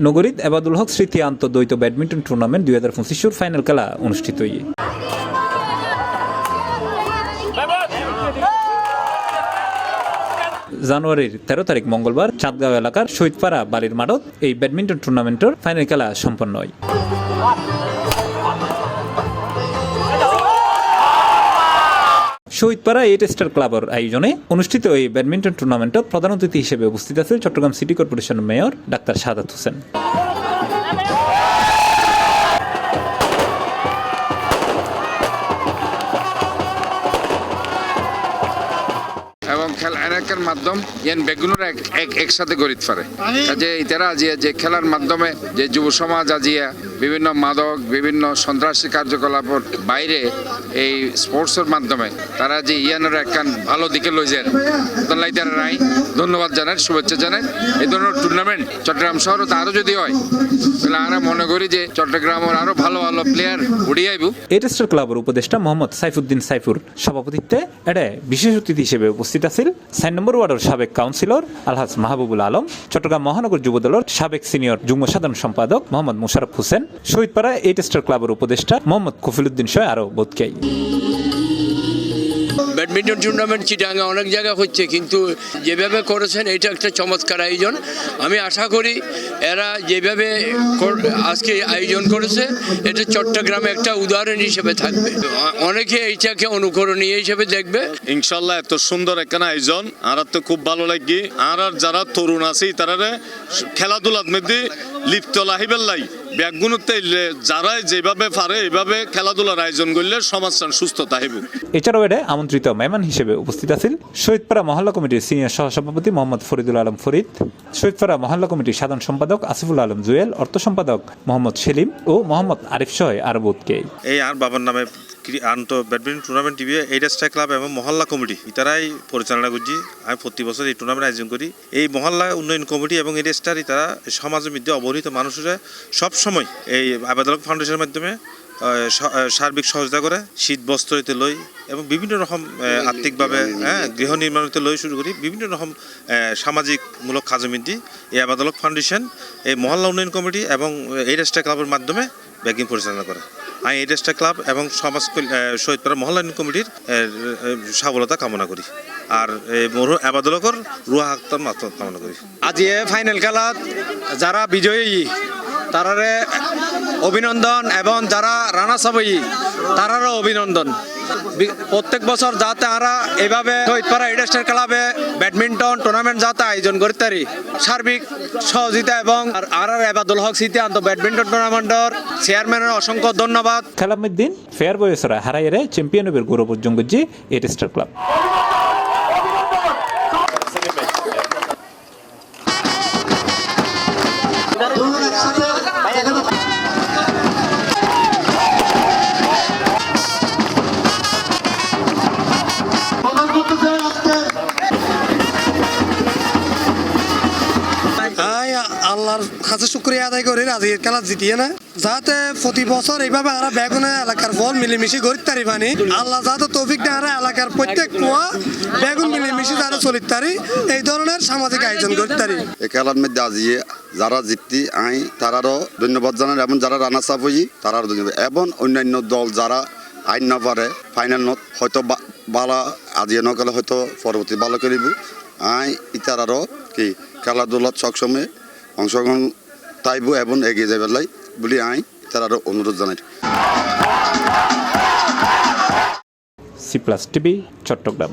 নগরীত এবাদুল হক স্মৃতি আন্তঃদ্বৈত badminton tournament 2025 final খেলা অনুষ্ঠিত হয়ে জানুয়ারির 13 তারিখ মঙ্গলবার চাঁদগাঁও এলাকার শহীদপাড়া বালির মাঠত এই ব্যাডমিন্টন টুর্নামেন্টের ফাইনাল খেলা সম্পন্ন হয়। শহীদপাড়া 8 স্টার ক্লাবের আয়োজনে অনুষ্ঠিত এই ব্যাডমিন্টন টুর্নামেন্টত প্রধান অতিথি হিসেবে উপস্থিত আছেন চট্টগ্রাম সিটি কর্পোরেশনের মেয়র ডাক্তার সাদাত হোসেন। এবং খেলার মাধ্যম ইয়ান বেগুনের একসাথে গড়িত পারে কাজে ইতারা যে খেলার মাধ্যমে যে যুব সমাজ আজিয়া বিভিন্ন মাদক বিভিন্ন সন্ত্রাসী কার্যকলাপের বাইরে এই স্পোর্টসের মাধ্যমে তারা যে ইয়ানের একখান ভালো দিকে লই যায় তাই তারা নাই ধন্যবাদ জানাই শুভেচ্ছা জানাই। এই ধরনের টুর্নামেন্ট চট্টগ্রাম শহরে আরও যদি হয় তাহলে আমরা মনে করি যে চট্টগ্রামের আরও ভালো ভালো প্লেয়ার উড়িয়ে আইব। 8 স্টার ক্লাবের উপদেষ্টা মোহাম্মদ সাইফুদ্দিন সাইফুর সভাপতিত্বে এটা বিশেষ অতিথি হিসেবে উপস্থিত আছেন 4 নম্বর ওয়ার্ডের সাবেক কাউন্সিলর আলহাজ মাহবুবুল আলম, চট্টগ্রাম মহানগর যুবদলের সাবেক সিনিয়র যুগ্ম সাধারণ সম্পাদক মোহাম্মদ মুশারফ হোসেন, শহীদপাড়া 8 স্টার ক্লাবের উপদেষ্টা মোহাম্মদ কফিলউদ্দিন সহ আরও বোধকাই। ব্যাডমিন্টন টুর্নামেন্ট চিটাঙ্গে অনেক জায়গা হচ্ছে, কিন্তু যেভাবে করেছেন এটা একটা চমৎকার আয়োজন। আমি আশা করি এরা যেভাবে আজকে আয়োজন করেছে এটা চট্টগ্রামে একটা উদাহরণ হিসেবে থাকবে, অনেকে এইটাকে অনুকরণীয় হিসেবে দেখবে ইনশাল্লাহ। এত সুন্দর একটা আয়োজন আর তো খুব ভালো লাগবে। আর যারা তরুণ আছে তারা খেলাধুলার মধ্যে লিপ্ত লাহিবেল লাই ব্যাগগুলোতে যারা যেভাবে পারে এইভাবে খেলাধুলার আয়োজন করলে সমাজটা সুস্থ থাকিব। এছাড়াও এটা আমন্ত্রিত মেহমান হিসেবে উপস্থিত আছেন শহীদপাড়া মহল্লা কমিটির সিনিয়র সহসভাপতি মোহাম্মদ ফরিদুল আলম ফরিদ, শহীদপাড়া মহল্লা কমিটির সাধারণ সম্পাদক আসিফুল আলম জুয়েল, অর্থ সম্পাদক মোহাম্মদ সেলিম ও মোহাম্মদ আরিফ সহ আরো বোধকে। এই আর বাবার নামে badminton tournament TV 8 star club এবং মহল্লা কমিটি ইতারাই পরিচালনা করছি। আমি প্রতি বছর এই টুর্নামেন্ট আয়োজন করি। এই মহল্লা উন্নয়ন কমিটি এবং 8 স্টার ইতারা সমাজের মধ্যে অবহেলিত মানুষেরা সবসময় এই আবাদুল হক ফাউন্ডেশনের মাধ্যমে সার্বিক সহযোগিতা করে শীত বস্ত্র হইতে লই এবং বিভিন্ন রকম আর্থিকভাবে গৃহ নির্মাণ হইতে লই শুরু করি বিভিন্ন রকম সামাজিকমূলক কাজমিন্দি এই আবাদুল হক ফাউন্ডেশন এই মহল্লা উন্নয়ন কমিটি এবং 8 স্টার ক্লাবের মাধ্যমে ব্যাগিং পরিচালনা করে। আমি 8 স্টার ক্লাব এবং সমাজ শহীদপাড়া মহল্লা উন্নয়ন কমিটির সফলতা কামনা করি আর আবাদুল হকর রুহা হাক্তার মাত্র কামনা করি। আজ ফাইনাল খেলা যারা বিজয়ী তারারে অভিনন্দন এবং যারা রানার্স আপ তারারও অভিনন্দন। প্রত্যেক বছর যাতে আমরা এভাবে শহীদপাড়া 8 স্টার ক্লাবে ব্যাডমিন্টন টুর্নামেন্ট যাতে আয়োজন করতে পারি সার্বিক সহযোগিতা এবং আর আবাদুল হক স্মৃতি আন্ত ব্যাডমিন্টন টুর্নামেন্টের চেয়ারম্যানের অসংখ্য ধন্যবাদ। খেলার মধ্যে ফেয়ার বয়সরা হারাইরে চ্যাম্পিয়ন হবার গৌরব অর্জন করছে 8 স্টার ক্লাব। আল্লাহর কাছে শুকরিয়া আদায় করি আজকের খেলা জিতিয়ে না যাতে প্রতি বছর এইভাবে আমরা বেগুনে এলাকার ফল মিলেমিশে গড়িতে পারি পানি আল্লাহ যাতে তৌফিক দেয় আমরা এলাকার প্রত্যেক কুয়া বেগুন মিলেমিশে যারা চলিতে পারি এই ধরনের সামাজিক আয়োজন করতে পারি। এই খেলার মধ্যে আজিয়ে যারা জিতি আই তারারও ধন্যবাদ জানাই এবং যারা রানার্স আপ হই তারারও ধন্যবাদ এবং অন্যান্য দল যারা আইন না পারে ফাইনাল নত হয়তো বালা আজিয়ে নগেলে হয়তো পরবর্তী ভালো করিব। আই ইতারারও কি খেলাধুলার সবসময় অংশগ্রহণ তাইব এবং এগিয়ে যাবে লাই বলে আই তারারও অনুরোধ জানাই। C+ TV Chittagong.